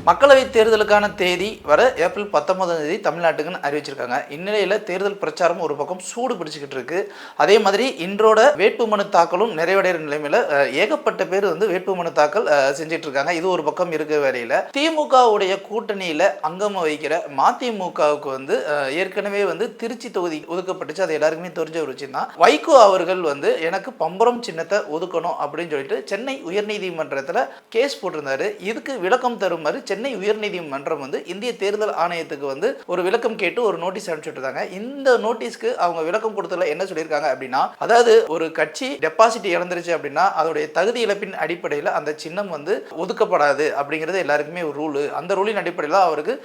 மக்களவை தேர்தலுக்கான தேதி வர ஏப்ரல் 19ஆம் தேதி தமிழ்நாட்டுக்குன்னு அறிவிச்சிருக்காங்க. இந்நிலையில் தேர்தல் பிரச்சாரம் ஒரு பக்கம் சூடு பிடிச்சிக்கிட்டு இருக்கு. அதே மாதிரி இன்றோட வேட்புமனு தாக்கலும் நிறைவடைகிற நிலைமையில் ஏகப்பட்ட பேர் வேட்புமனு தாக்கல் செஞ்சிட்டு இருக்காங்க. இது ஒரு பக்கம் இருக்க வரையில் திமுகவுடைய கூட்டணியில் அங்கம் வகிக்கிற மதிமுகவுக்கு ஏற்கனவே திருச்சி தொகுதி ஒதுக்கப்பட்டுச்சு. அது எல்லாருக்குமே தெரிஞ்ச ஒரு விஷயம் தான். வைகோ அவர்கள் எனக்கு பம்பரம் சின்னத்தை ஒதுக்கணும் அப்படின்னு சொல்லிட்டு சென்னை உயர்நீதிமன்றத்தில் கேஸ் போட்டிருந்தாரு. இதுக்கு விளக்கம் தருமாறு சென்னை உயர்நீதிமன்றம் இந்திய தேர்தல் ஆணையத்துக்கு ஒரு விளக்கம் கேட்டு ஒரு நோட்டீஸ் அனுப்பிச்சுட்டாங்க. இந்த நோட்டீஸ்க்கு அவங்க விளக்கம் கொடுத்ததுல என்ன சொல்லியிருக்காங்க அப்படின்னா, அதாவது ஒரு கட்சி டெபாசிட் இழந்துருச்சு அப்படின்னா அதோடைய தகுதி இழப்பின் அடிப்படையில் அந்த சின்னம் ஒதுக்கப்படாது அப்படிங்கிறது எல்லாருக்குமே ஒரு ரூல். அந்த ரூலின் அடிப்படையில் அவருக்கு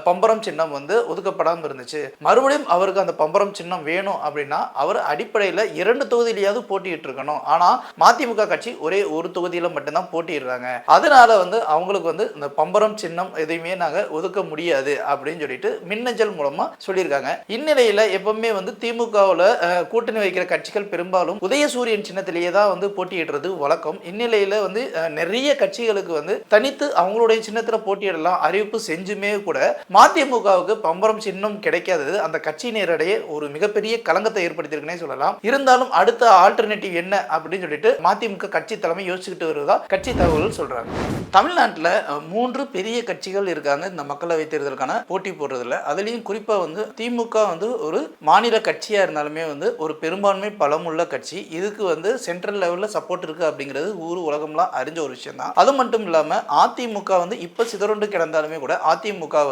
பம்பரம் சின்னம் ஒதுக்கப்படாமல் இருந்துச்சு. மறுபடியும் அவருக்கு அந்த பம்பரம் சின்னம் வேணும் அப்படின்னா அவர் அடிப்படையில் 2 தொகுதியிலேயாவது போட்டியிட்டு இருக்கணும். ஆனா மதிமுக கட்சி ஒரே ஒரு தொகுதியில மட்டும்தான் போட்டியிடுறாங்க. அதனால அவங்களுக்கு இந்த பம்பரம் சின்னம் எதையுமே நாங்க ஒதுக்க முடியாது அப்படின்னு சொல்லிட்டு மின்னஞ்சல் மூலமா சொல்லியிருக்காங்க. இந்நிலையில எப்பவுமே திமுகவில் கூட்டணி வைக்கிற கட்சிகள் பெரும்பாலும் உதயசூரியன் சின்னத்திலேயே தான் போட்டியிடுறது வழக்கம். இந்நிலையில நிறைய கட்சிகளுக்கு தனித்து அவங்களுடைய சின்னத்துல போட்டியிடலாம் அறிவிப்பு செஞ்சுமே கூட மதிமுகவுக்கு பம்பரம் சின்னம் கிடைக்காதது அந்த கட்சியினரிடையே ஒரு மிகப்பெரிய கலங்கத்தை ஏற்படுத்தியிருக்குன்னே சொல்லலாம். இருந்தாலும் அடுத்த ஆல்டர்னேட்டிவ் என்ன அப்படின்னு சொல்லிட்டு மதிமுக கட்சி தலைமை யோசிச்சுக்கிட்டு வருவதா கட்சி தகவல்கள் சொல்றாங்க. தமிழ்நாட்டில் 3 பெரிய கட்சிகள் இருக்காங்க இந்த மக்களவை தேர்தலுக்கான போட்டி போடுறதுல. அதுலேயும் குறிப்பாக திமுக ஒரு மாநில கட்சியாக இருந்தாலுமே ஒரு பெரும்பான்மை பலமுள்ள கட்சி. இதுக்கு சென்ட்ரல் லெவலில் சப்போர்ட் இருக்குது அப்படிங்கிறது ஊர் உலகம்லாம் அறிஞ்ச ஒரு விஷயம் தான். அது மட்டும் இல்லாமல் அதிமுக இப்போ சிதறண்டு கிடந்தாலுமே கூட அதிமுக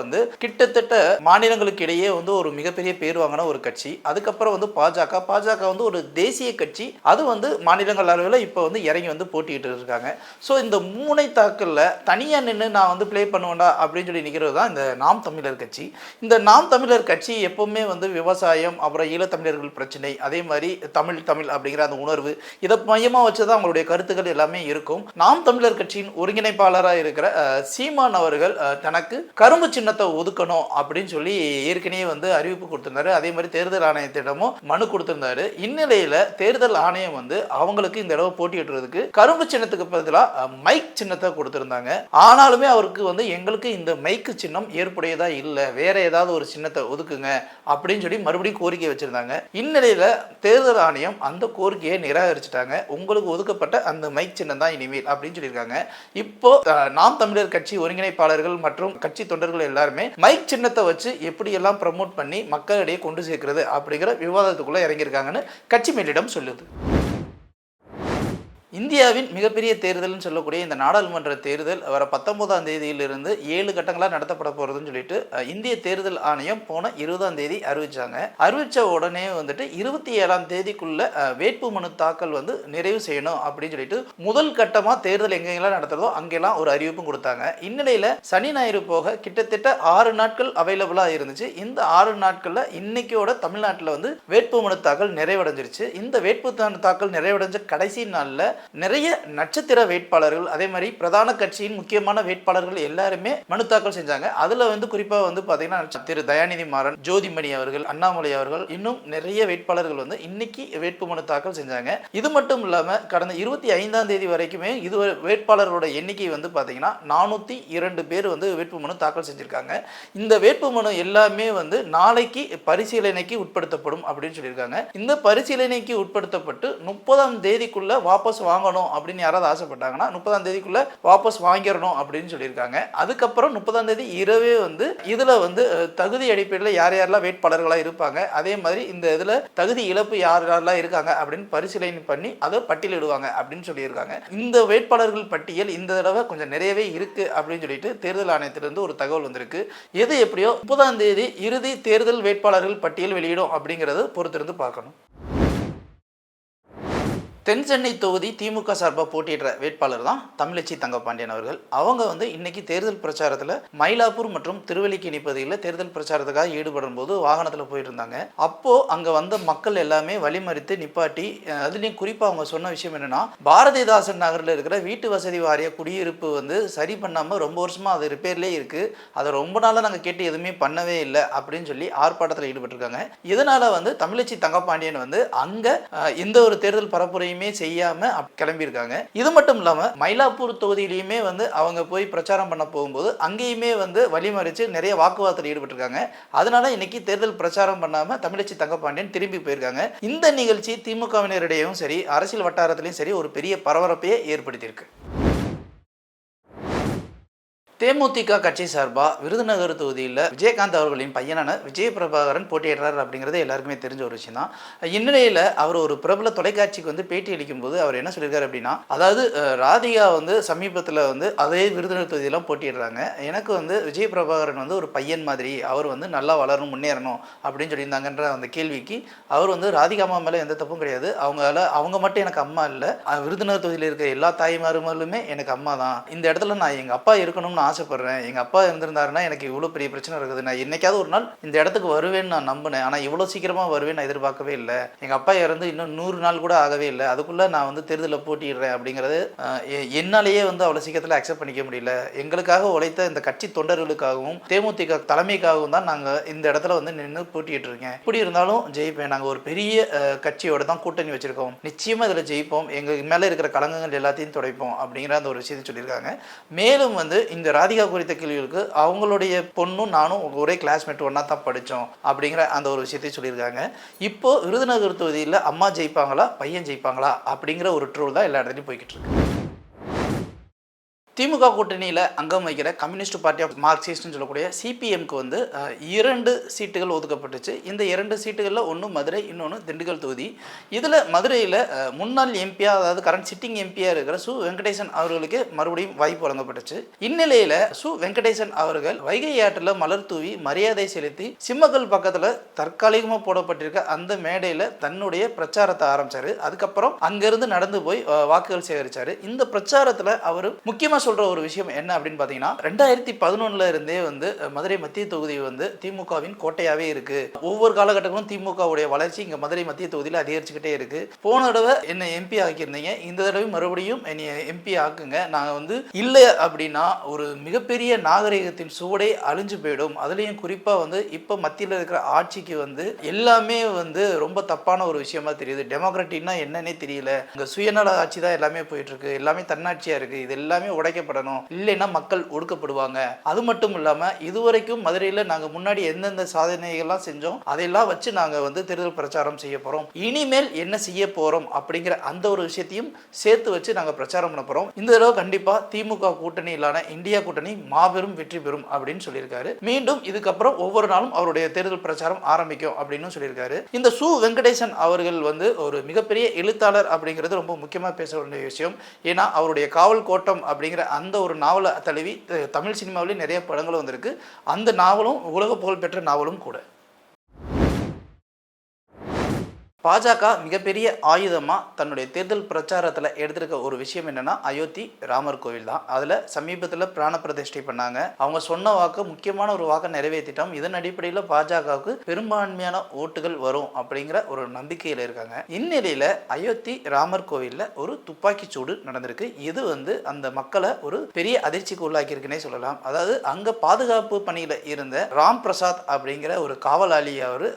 கிட்டத்தட்ட மாநிலங்களுக்கு இடையே ஒரு மிகப்பெரிய பேர் வாங்கின ஒரு கட்சி. அதுக்கப்புறம் பாஜக ஒரு தேசிய கட்சி. அது மாநிலங்கள் அளவில் இப்போ இறங்கி போட்டிட்டு இருக்காங்க. ஸோ இந்த மூனை தாக்கல்ல தனியாக நின்று நான் ப்ளே பண்ணுவேண்டா அப்படின்னு சொல்லி நிற்கிறது தான் இந்த நாம் தமிழர் கட்சி. இந்த நாம் தமிழர் கட்சி எப்பவுமே விவசாயம், அப்புறம் ஈழத்தமிழர்கள் பிரச்சனை, அதே மாதிரி தமிழ் அப்படிங்கிற அந்த உணர்வு, இதை மையமாக வச்சு தான் அவங்களுடைய கருத்துக்கள் எல்லாமே இருக்கும். நாம் தமிழர் கட்சியின் ஒருங்கிணைப்பாளராக இருக்கிற சீமான் அவர்கள் தனக்கு கரும்பு சின்னத்தை ஒதுக்கணும் அப்படின்னு சொல்லி ஏற்கனவே அறிவிப்பு கொடுத்திருந்தாரு. அதே மாதிரி தேர்தல் ஆணையத்திடமும் மனு கொடுத்திருந்தாரு. இந்நிலையில தேர்தல் ஆணையம் அவங்களுக்கு இந்த தடவை போட்டியிடுறதுக்கு கரும்பு சின்னத்துக்கு பதிலாக மைக் சின்னத்தை கொடுத்திருந்தாங்க. ஆனாலுமே அவருக்கு எங்களுக்கு இந்த மைக்கு சின்னம் ஏற்புடையதா இல்லை, வேற ஏதாவது ஒரு சின்னத்தை ஒதுக்குங்க அப்படின்னு சொல்லி மறுபடியும் கோரிக்கை வச்சிருந்தாங்க. இந்நிலையில தேர்தல் ஆணையம் அந்த கோரிக்கையை நிராகரிச்சுட்டாங்க. உங்களுக்கு ஒதுக்கப்பட்ட அந்த மைக் சின்னம் தான் இனிமேல் அப்படின்னு சொல்லியிருக்காங்க. இப்போ நாம் தமிழர் கட்சி ஒருங்கிணைப்பாளர்கள் மற்றும் கட்சி தொண்டர்கள் எல்லாருமே மைக் சின்னத்தை வச்சு எப்படியெல்லாம் ப்ரமோட் பண்ணி மக்களிடையே கொண்டு சேர்க்கிறது அப்படிங்கிற விவாதத்துக்குள்ள இறங்கியிருக்காங்கன்னு கட்சி மேலிடம் சொல்லுது. இந்தியாவின் மிகப்பெரிய தேர்தல்னு சொல்லக்கூடிய இந்த நாடாளுமன்ற தேர்தல் வர 19ஆம் தேதியிலிருந்து 7 கட்டங்களாக நடத்தப்பட போகிறதுன்னு சொல்லிட்டு இந்திய தேர்தல் ஆணையம் போன 20ஆம் தேதி அறிவிச்சாங்க. அறிவித்த உடனே 27ஆம் தேதிக்குள்ள வேட்பு மனு தாக்கல் நிறைவு செய்யணும் அப்படின்னு சொல்லிட்டு முதல் கட்டமாக தேர்தல் எங்கெங்கெல்லாம் நடத்துறதோ அங்கெல்லாம் ஒரு அறிவிப்பும் கொடுத்தாங்க. இந்நிலையில் சனி ஞாயிறு போக கிட்டத்தட்ட 6 நாட்கள் அவைலபிளாக இருந்துச்சு. இந்த 6 நாட்களில் இன்னைக்கோட தமிழ்நாட்டில் வேட்பு மனு தாக்கல் நிறைவடைஞ்சிருச்சு. இந்த வேட்பு மனு தாக்கல் நிறைவடைஞ்ச கடைசி நாளில் நிறைய நட்சத்திர வேட்பாளர்கள், அதே மாதிரி பிரதான கட்சியின் முக்கியமான வேட்பாளர்கள் எல்லாருமே மனு தாக்கல் செஞ்சாங்க. அதுல குறிப்பாக பாத்தீங்கன்னா திரு தயாநிதி மாறன், ஜோதிமணி அவர்கள், அண்ணாமலை அவர்கள், இன்னும் நிறைய வேட்பாளர்கள் இன்னைக்கு வேட்பு மனு தாக்கல் செஞ்சாங்க. இது மட்டும் இல்லாம கடந்த 25ஆம் தேதி வரைக்குமே இது வேட்பாளர்களோட எண்ணிக்கை பாத்தீங்கன்னா 402 பேர் வேட்பு மனு தாக்கல் செஞ்சிருக்காங்க. இந்த வேட்பு மனு எல்லாமே நாளைக்கு பரிசீலனைக்கு உட்படுத்தப்படும் அப்படின்னு சொல்லியிருக்காங்க. இந்த பரிசீலனைக்கு உட்படுத்தப்பட்டு 30ஆம் தேதிக்குள்ள வாபஸ் வாங்கணும் அப்படின்னு யாராவது ஆசைப்பட்டாங்கன்னா 30ஆம் தேதிக்குள்ள வாபஸ் வாங்கிடணும் அப்படின்னு சொல்லியிருக்காங்க. அதுக்கப்புறம் 30ஆம் தேதி இரவே இதுல தகுதி அடிப்படையில் யார் யாரெல்லாம் வேட்பாளர்களாக இருப்பாங்க, அதே மாதிரி இந்த இதுல தகுதி இழப்பு யார் யாரெல்லாம் இருக்காங்க அப்படின்னு பரிசீலனை பண்ணி அதை பட்டியலிடுவாங்க அப்படின்னு சொல்லியிருக்காங்க. இந்த வேட்பாளர்கள் பட்டியல் இந்த தடவை கொஞ்சம் நிறையவே இருக்கு அப்படின்னு சொல்லிட்டு தேர்தல் ஆணையத்திலிருந்து ஒரு தகவல் வந்திருக்கு. எது எப்படியோ 30ஆம் தேதி இறுதி தேர்தல் வேட்பாளர்கள் பட்டியல் வெளியிடும் அப்படிங்கறது பொறுத்திருந்து பார்க்கணும். தென் சென்னை தொகுதி திமுக சார்பாக போட்டியிடுற வேட்பாளர் தான் தமிழச்சி தங்கப்பாண்டியன் அவர்கள். அவங்க இன்னைக்கு தேர்தல் பிரச்சாரத்தில் மயிலாப்பூர் மற்றும் திருவல்லிக்கேணி பகுதியில் தேர்தல் பிரச்சாரத்துக்காக ஈடுபடும் போது வாகனத்தில் போயிட்டு இருந்தாங்க. அப்போ அங்கே வந்த மக்கள் எல்லாமே வழிமறித்து நிப்பாட்டி, அதுலேயும் குறிப்பாக அவங்க சொன்ன விஷயம் என்னன்னா, பாரதிதாசன் நகரில் இருக்கிற வீட்டு வசதி வாரிய குடியிருப்பு சரி பண்ணாமல் ரொம்ப வருஷமாக அது ரிப்பேர்லேயே இருக்கு, அதை ரொம்ப நாளாக நாங்கள் கேட்டு எதுவுமே பண்ணவே இல்லை அப்படின்னு சொல்லி ஆர்ப்பாட்டத்தில் ஈடுபட்டிருக்காங்க. இதனால தமிழச்சி தங்கப்பாண்டியன் அங்கே எந்த ஒரு தேர்தல் பரப்புரையும் பணியுமே செய்யாமல் கிளம்பியிருக்காங்க. இது மட்டும் இல்லாமல் மயிலாப்பூர் தொகுதியிலையுமே வந்து அவங்க போய் பிரச்சாரம் பண்ண போகும்போது அங்கேயுமே வந்து வழிமறித்து நிறைய வாக்குவாதத்தில் ஈடுபட்டிருக்காங்க. அதனால இன்னைக்கு தேர்தல் பிரச்சாரம் பண்ணாமல் தமிழச்சி தங்கப்பாண்டியன் திரும்பி போயிருக்காங்க. இந்த நிகழ்ச்சி திமுகவினரிடையும் சரி அரசியல் வட்டாரத்திலையும் சரி ஒரு பெரிய பரபரப்பையே ஏற்படுத்தியிருக்கு. தேமுதிக கட்சி சார்பாக விருதுநகர் தொகுதியில் விஜயகாந்த் அவர்களின் பையனான விஜயபிரபாகரன் போட்டியிடுறார் அப்படிங்கிறது எல்லாருக்குமே தெரிஞ்ச ஒரு விஷயம் தான். இந்நிலையில் அவர் ஒரு பிரபல தொலைக்காட்சிக்கு வந்து பேட்டி அளிக்கும் போது அவர் என்ன சொல்லியிருக்காரு அப்படின்னா, அதாவது ராதிகா வந்து சமீபத்தில் வந்து அதே விருதுநகர் தொகுதியெல்லாம் போட்டியிடுறாங்க, எனக்கு வந்து விஜயபிரபாகரன் வந்து ஒரு பையன் மாதிரி, அவர் வந்து நல்லா வளரணும் முன்னேறணும் அப்படின்னு சொல்லியிருந்தாங்கன்ற அந்த கேள்விக்கு அவர் வந்து ராதிகா அம்மா மேலே எந்த தப்பும் கிடையாது, அவங்க மட்டும் எனக்கு அம்மா இல்லை, விருதுநகர் தொகுதியில் இருக்கிற எல்லா தாய்மார்களுமே எனக்கு அம்மா தான், இந்த இடத்துல நான் எங்கள் அப்பா இருக்கணும்னு ஆசைப்படுறேன், எங்கள் அப்பா இருந்திருந்தாருன்னா எனக்கு இவ்வளோ பெரிய பிரச்சனை இருக்குது, நான் என்னைக்காவது ஒரு நாள் இந்த இடத்துக்கு வருவேன்னு நான் நம்பினேன், ஆனால் இவ்வளோ சீக்கிரமாக வருவேன் நான் எதிர்பார்க்கவே இல்லை, எங்கள் அப்பா இறந்து இன்னும் 100 நாள் கூட ஆகவே இல்லை, அதுக்குள்ளே நான் வந்து தேர்தலில் போட்டிடுறேன் அப்படிங்கிறது என்னாலேயே வந்து அவ்வளோ சீக்கிரத்தில் அக்செப்ட் பண்ணிக்க முடியல, எங்களுக்காக உழைத்த இந்த கட்சி தொண்டர்களுக்காகவும் தேமுதிக தலைமைக்காகவும் தான் நாங்கள் இந்த இடத்துல வந்து நின்று போட்டிட்டு இருக்கேன், இப்படி இருந்தாலும் ஜெயிப்பேன், நாங்கள் ஒரு பெரிய கட்சியோட தான் கூட்டணி வச்சுருக்கோம், நிச்சயமாக இதில் ஜெயிப்போம், எங்கள் மேலே இருக்கிற களங்கங்கள் எல்லாத்தையும் துடைப்போம் அப்படிங்கிற அந்த ஒரு விஷயத்தை சொல்லியிருக்காங்க. மேலும் வந்து இந்த ராதிகா குறித்த கேள்விகளுக்கு அவங்களுடைய பொண்ணும் நானும் ஒரே கிளாஸ்மேட் ஒன்றா தான் படித்தோம் அப்படிங்கிற அந்த ஒரு விஷயத்தையும் சொல்லியிருக்காங்க. இப்போ விருதுநகர் தொகுதியில் அம்மா ஜெயிப்பாங்களா பையன் ஜெயிப்பாங்களா அப்படிங்கிற ஒரு ட்ரோல் தான் எல்லா இடத்துலையும் போய்கிட்டு இருக்கு. திமுக கூட்டணியில் அங்கம் வைக்கிற கம்யூனிஸ்ட் பார்ட்டி ஆஃப் மார்க்சிஸ்ட்னு சொல்லக்கூடிய சிபிஎம்க்கு வந்து 2 சீட்டுகள் ஒதுக்கப்பட்டுச்சு. இந்த 2 சீட்டுகளில் ஒன்று மதுரை, இன்னொன்று திண்டுக்கல் தொகுதி. இதில் மதுரையில் முன்னாள் எம்பியாக, அதாவது கரண்ட் சிட்டிங் எம்பியாக இருக்கிற சு வெங்கடேசன் அவர்களுக்கு மறுபடியும் வாய்ப்பு வழங்கப்பட்டுச்சு. இந்நிலையில் சு வெங்கடேசன் அவர்கள் வைகை ஆற்றில் மலர் தூவி மரியாதை செலுத்தி சிம்மக்கல் பக்கத்தில் தற்காலிகமாக போடப்பட்டிருக்க அந்த மேடையில் தன்னுடைய பிரச்சாரத்தை ஆரம்பித்தார். அதுக்கப்புறம் அங்கேருந்து நடந்து போய் வாக்குகள் சேகரித்தார். இந்த பிரச்சாரத்தில் அவர் முக்கியமாக சொல்ற ஒரு விஷயம் என்ன அப்படின்னு பார்த்தீங்கன்னா, 2011 இருந்தே வந்து மதுரை மத்திய தொகுதி வந்து திமுகவின் கோட்டையாவே இருக்கு, ஒவ்வொரு காலகட்டங்களும் திமுகவுடைய வளர்ச்சி இங்க மதுரை மத்திய தொகுதியில் அதிகரிச்சுக்கிட்டே இருக்கு, போன தடவை என்ன எம்பி ஆக்கியிருந்தீங்க, இந்த தடவை மறுபடியும் என்னை எம்பி ஆக்குங்க, நாங்கள் வந்து இல்லை அப்படின்னா ஒரு மிகப்பெரிய நாகரிகத்தின் சுவடே அழிஞ்சு போயிடும், அதுலேயும் குறிப்பாக வந்து இப்போ மத்தியில் இருக்கிற ஆட்சிக்கு வந்து எல்லாமே வந்து ரொம்ப தப்பான ஒரு விஷயமா தெரியுது, டெமோக்ராட்டிக்னா என்னன்னே தெரியல, இங்கே சுயநல ஆட்சி தான் எல்லாமே போயிட்டு இருக்கு, எல்லாமே தன்னாட்சியாக இருக்கு, இது எல்லாமே உடைக்கப்படணும், இல்லைன்னா மக்கள் ஒடுக்கப்படுவாங்க, அது மட்டும் இல்லாமல் இதுவரைக்கும் மதுரையில் நாங்கள் முன்னாடி எந்தெந்த சாதனைகள்லாம் செஞ்சோம் அதையெல்லாம் வச்சு நாங்கள் வந்து தேர்தல் பிரச்சாரம் செய்ய போகிறோம், இனிமேல் என்ன செய்ய போகிறோம் அப்படிங்கிற அந்த ஒரு விஷயத்தையும் சேர்த்து வச்சு நாங்கள் பிரச்சாரம் பண்ண போகிறோம், இந்த தடவை கண்டிப்பாக திமுக கூட்டணியிலான இந்தியா கூட்டணி மாபெரும் வெற்றி பெறும் அப்படின்னு சொல்லியிருக்காரு. மீண்டும் இதுக்கப்புறம் ஒவ்வொரு நாளும் அவருடைய தேர்தல் பிரச்சாரம் ஆரம்பிக்கும் அப்படின்னு சொல்லியிருக்காரு. இந்த சு வெங்கடேசன் அவர்கள் வந்து ஒரு மிகப்பெரிய எழுத்தாளர் அப்படிங்கிறது ரொம்ப முக்கியமாக பேச வேண்டிய விஷயம். ஏன்னா அவருடைய காவல் கோட்டம் அப்படிங்கிற அந்த ஒரு நாவலை தழுவி தமிழ் சினிமாவிலே நிறைய படங்களும் வந்திருக்கு. அந்த நாவலும் உலக புகழ்பெற்ற நாவலும் கூட. பாஜக மிகப்பெரிய ஆயுதமாக தன்னுடைய தேர்தல் பிரச்சாரத்தில் எடுத்திருக்க ஒரு விஷயம் என்னென்னா அயோத்தி ராமர் கோவில் தான். அதில் சமீபத்தில் பிராண பிரதிஷ்டை பண்ணாங்க. அவங்க சொன்ன வாக்கு முக்கியமான ஒரு வாக்கை நிறைவேற்றிட்டோம். இதன் அடிப்படையில் பாஜகவுக்கு பெரும்பான்மையான ஓட்டுகள் வரும் அப்படிங்கிற ஒரு நம்பிக்கையில் இருக்காங்க. இந்நிலையில் அயோத்தி ராமர் கோவிலில் ஒரு துப்பாக்கி சூடு நடந்திருக்கு. இது வந்து அந்த மக்களை ஒரு பெரிய அதிர்ச்சிக்கு உள்ளாக்கியிருக்குன்னே சொல்லலாம். அதாவது அங்கே பாதுகாப்பு பணியில் இருந்த ராம் பிரசாத் அப்படிங்கிற ஒரு காவலாளி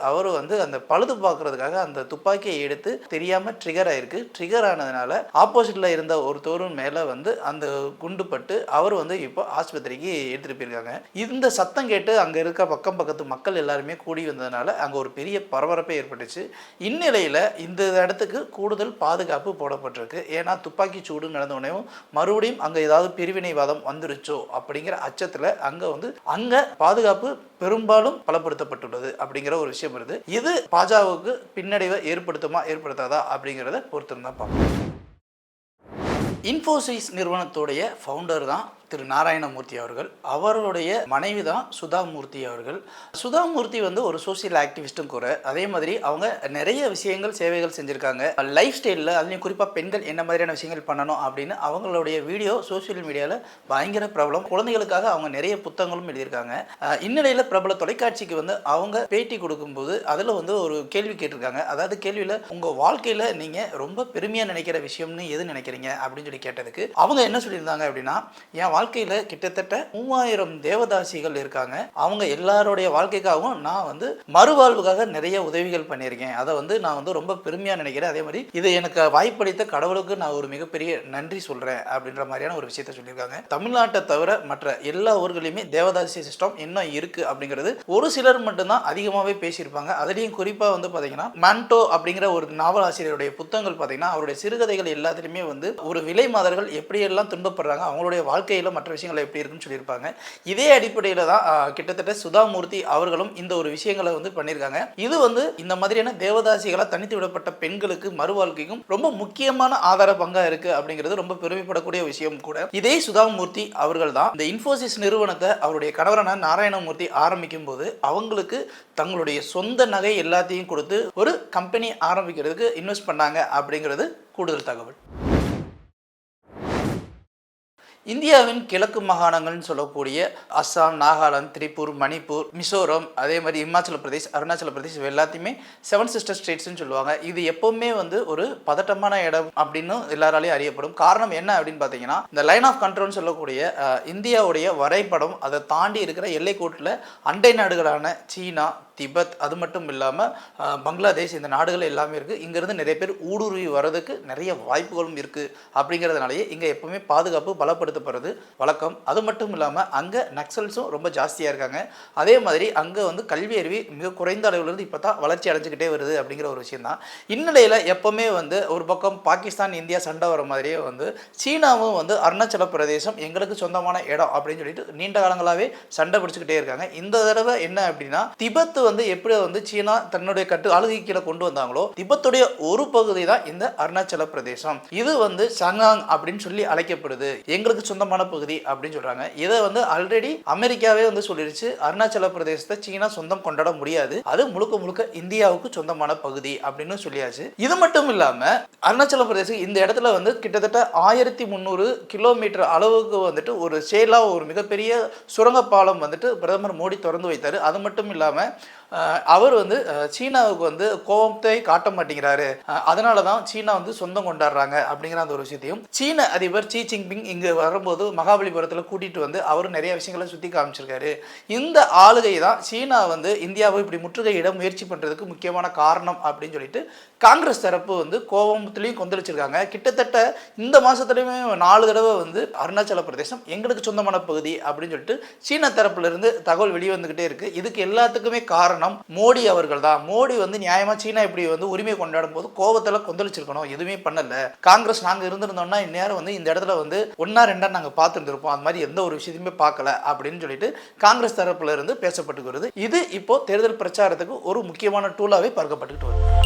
அவர் வந்து அந்த பழுது பார்க்கறதுக்காக அந்த துப்பாக்கியை எடுத்து தெரியாம ட்ரிகர் ஆயிருக்கு. ட்ரிகர் ஆனதுனால ஆப்போசிட்ல இருந்த ஒரு தோறும் மேல வந்து அந்த குண்டுபட்டு அவர் வந்து இப்போ ஆஸ்பத்திரிக்கு எடுத்துட்டு போயிருக்காங்க. இந்த சத்தம் கேட்டு அங்க இருக்க பக்கத்து மக்கள் எல்லாருமே கூடி வந்ததுனால அங்க ஒரு பெரிய பரபரப்பே ஏற்பட்டுச்சு. இந்நிலையில இந்த இடத்துக்கு கூடுதல் பாதுகாப்பு போடப்பட்டிருக்கு. ஏன்னா துப்பாக்கி சூடு நடந்த உடனே மறுபடியும் அங்க ஏதாவது பிரிவினைவாதம் வந்துருச்சோ அப்படிங்கிற அச்சத்துல அங்க பாதுகாப்பு பெரும்பாலும் பலப்படுத்தப்பட்டுள்ளது அப்படிங்கிற ஒரு விஷயம் வருது. இது பாஜகவுக்கு பின்னடைவை ஏற்படுத்தாதா அப்படிங்கிறத பொறுத்திருந்தா பார்ப்போம். இன்ஃபோசிஸ் நிறுவனத்துடைய ஃபவுண்டர் தான் திரு நாராயணமூர்த்தி அவர்கள். அவருடைய மனைவி தான் சுதாமூர்த்தி அவர்கள். சுதாமூர்த்தி வந்து ஒரு சோசியல் ஆக்டிவிஸ்ட்டும் கூட. அதே மாதிரி அவங்க நிறைய விஷயங்கள் சேவைகள் செஞ்சுருக்காங்க. லைஃப் ஸ்டைலில் அதுலேயும் குறிப்பாக பெண்கள் என்ன மாதிரியான விஷயங்கள் பண்ணணும் அப்படின்னு அவங்களுடைய வீடியோ சோசியல் மீடியாவில் பயங்கர பிரபலம். குழந்தைகளுக்காக அவங்க நிறைய புத்தகங்களும் எழுதியிருக்காங்க. இந்நிலையில் பிரபல தொலைக்காட்சிக்கு வந்து அவங்க பேட்டி கொடுக்கும்போது அதில் வந்து ஒரு கேள்வி கேட்டிருக்காங்க. அதாவது கேள்வியில் உங்கள் வாழ்க்கையில் நீங்கள் ரொம்ப பெருமையாக நினைக்கிற விஷயம்னு எது நினைக்கிறீங்க அப்படின்னு சொல்லி கேட்டதுக்கு அவங்க என்ன சொல்லியிருந்தாங்க அப்படின்னா, என் வாழ்க்கையில கிட்டத்தட்ட 3000 தேவதாசிகள் இருக்காங்க. அவங்க எல்லாருடைய வாழ்க்கைக்காகவும் நான் வந்து மறுவாழ்வுக்காக நிறைய உதவிகள் பண்ணியிருக்கேன். அதை வந்து நான் வந்து ரொம்ப பெருமையா நினைக்கிறேன். அதே மாதிரி இது எனக்கு வாய்ப்பளித்த கடவுளுக்கு நான் ஒரு மிகப்பெரிய நன்றி சொல்றேன் அப்படின்ற மாதிரியான ஒரு விஷயத்த சொல்லியிருக்காங்க. தமிழ்நாட்டை தவிர மற்ற எல்லா ஊர்களையுமே தேவதாசி சிஸ்டம் என்ன இருக்கு அப்படிங்கிறது ஒரு சிலர் மட்டும்தான் அதிகமாகவே பேசியிருப்பாங்க. அதுலேயும் குறிப்பாக வந்து பார்த்தீங்கன்னா மாண்டோ அப்படிங்கிற ஒரு நாவல் ஆசிரியருடைய புத்தகங்கள் பார்த்தீங்கன்னா அவருடைய சிறுகதைகள் எல்லாத்திலுமே வந்து ஒரு விலை மாதர்கள் எப்படியெல்லாம் துன்பப்படுறாங்க, அவங்களுடைய வாழ்க்கையில் மற்ற விஷயங்கள் எப்படி இருக்குன்னு சொல்லியிருப்பாங்க. இதே அடிப்படையில் தான் கிட்டத்தட்ட சுதாமூர்த்தி அவர்களும் இந்த ஒரு விஷயங்களை வந்து பண்ணியிருக்காங்க. இது வந்து இந்த மாதிரியான தேவதாசிகளாக தனித்து விடப்பட்ட பெண்களுக்கு மறுவாழ்க்கைக்கும் ரொம்ப முக்கியமான ஆதார பங்காக இருக்கு அப்படிங்கிறது ரொம்ப பெருமைப்படக்கூடிய விஷயம் கூட. இதே சுதாமூர்த்தி அவர்கள் தான் இந்த இன்ஃபோசிஸ் நிறுவனத்தை அவருடைய கணவரான நாராயணமூர்த்தி ஆரம்பிக்கும் போது அவங்களுக்கு தங்களுடைய சொந்த நகை எல்லாத்தையும் கொடுத்து ஒரு கம்பெனி ஆரம்பிக்கிறதுக்கு இன்வெஸ்ட் பண்ணாங்க அப்படிங்கிறது கூடுதல் தகவல். இந்தியாவின் கிழக்கு மாகாணங்கள்னு சொல்லக்கூடிய அஸ்ஸாம், நாகாலாந்து, திரிபுர், மணிப்பூர், மிசோரம், அதே மாதிரி இமாச்சல பிரதேஷ், அருணாச்சல பிரதேஷ் எல்லாத்தையுமே 7 சிஸ்டர் ஸ்டேட்ஸ்னு சொல்லுவாங்க. இது எப்பவுமே வந்து ஒரு பதட்டமான இடம் அப்படின்னு எல்லாராலையும் அறியப்படும். காரணம் என்ன அப்படின்னு பார்த்தீங்கன்னா இந்த லைன் ஆஃப் கண்ட்ரோல்னு சொல்லக்கூடிய இந்தியாவுடைய வரைபடம் அதை தாண்டி இருக்கிற எல்லைக்கோட்டில் அண்டை நாடுகளான சீனா, திபெத், அது மட்டும் இல்லாமல் பங்களாதேஷ், இந்த நாடுகள் எல்லாமே இருக்குது. இங்கேருந்து நிறைய பேர் ஊடுருவி வர்றதுக்கு நிறைய வாய்ப்புகளும் இருக்குது. அப்படிங்கிறதுனாலேயே இங்கே எப்போவுமே பாதுகாப்பு பலப்படுத்தப்படுறது வழக்கம். அது மட்டும் இல்லாமல் அங்கே நக்சல்ஸும் ரொம்ப ஜாஸ்தியாக இருக்காங்க. அதே மாதிரி அங்கே வந்து கல்வி அறிவு மிக குறைந்த அளவிலிருந்து இப்போ தான் வளர்ச்சி அடைஞ்சிக்கிட்டே வருது அப்படிங்கிற ஒரு விஷயம் தான். இந்நிலையில் எப்போவுமே வந்து ஒரு பக்கம் பாகிஸ்தான், இந்தியா சண்டை வர மாதிரியே வந்து சீனாவும் வந்து அருணாச்சல பிரதேசம் எங்களுக்கு சொந்தமான இடம் அப்படின்னு சொல்லிட்டு நீண்ட காலங்களாகவே சண்டை பிடிச்சிக்கிட்டே இருக்காங்க. இந்த தடவை என்ன அப்படின்னா திபெத் வந்து எப்படி வந்து சீனா தன்னுடைய ஆளுகை கீழே கொண்டு வந்தாங்களோ திபெத்துடைய ஒரு பகுதி தான் இந்த அருணாச்சல பிரதேசம். இது வந்து சங்காங் அப்படின்னு சொல்லி அழைக்கப்படுது, எங்களுக்கு சொந்தமான பகுதி அப்படின்னு சொல்றாங்க. இதை வந்து ஆல்ரெடி அமெரிக்காவே வந்து சொல்லிருச்சு, அருணாச்சல பிரதேசத்தை சீனா சொந்தம் கொண்டாட முடியாது, அது முழுக்க முழுக்க இந்தியாவுக்கு சொந்தமான பகுதி அப்படின்னு சொல்லியாச்சு. இது மட்டும் இல்லாம அருணாச்சல பிரதேசம் இந்த இடத்துல வந்து கிட்டத்தட்ட 1300 கிலோமீட்டர் அளவுக்கு வந்துட்டு ஒரு சேலா ஒரு மிகப்பெரிய சுரங்கப்பாலம் வந்துட்டு பிரதமர் மோடி திறந்து வைத்தார். அது மட்டும் இல்லாம அவர் வந்து சீனாவுக்கு வந்து கோபத்தை காட்ட மாட்டேங்கிறாரு, அதனால தான் சீனா வந்து சொந்தம் கொண்டாடுறாங்க அப்படிங்கிற அந்த ஒரு விஷயத்தையும் சீன அதிபர் ஷி ஜின்பிங் இங்கே வரும்போது மகாபலிபுரத்தில் கூட்டிகிட்டு வந்து அவர் நிறைய விஷயங்களை சுற்றி காமிச்சிருக்காரு. இந்த ஆளுகை தான் சீனா வந்து இந்தியாவை இப்படி முற்றுகையிட முயற்சி பண்ணுறதுக்கு முக்கியமான காரணம் அப்படின்னு சொல்லிட்டு காங்கிரஸ் தரப்பு வந்து கோபத்துலேயும் கொந்தளிச்சிருக்காங்க. கிட்டத்தட்ட இந்த மாதத்துலேயுமே 4 தடவை வந்து அருணாச்சல பிரதேசம் எங்களுக்கு சொந்தமான பகுதி அப்படின்னு சொல்லிட்டு சீன தரப்புலேருந்து தகவல் வெளிவந்துக்கிட்டே இருக்குது. இதுக்கு எல்லாத்துக்குமே காரணம் மோடி அவர்கள் தான். மோடி வந்து நியாயமா சீனா இப்படி வந்து உரிமை கொண்டாடும் போது கோபத்துல கொந்தளிச்சிருக்கணும், எதுவுமே பண்ணல. காங்கிரஸ் நாங்க இருந்திருந்தோம்னா இந்நேரம் வந்து இந்த இடத்துல வந்து 1-2 நாங்க பார்த்துருப்போம், அது மாதிரி எந்த ஒரு விஷயத்தையுமே பார்க்கல அப்படின்னு சொல்லிட்டு காங்கிரஸ் தரப்புல இருந்து பேசப்பட்டு வருது. இது இப்போ தேர்தல் பிரச்சாரத்துக்கு ஒரு முக்கியமான டூலாவே பார்க்கப்பட்டு வருது.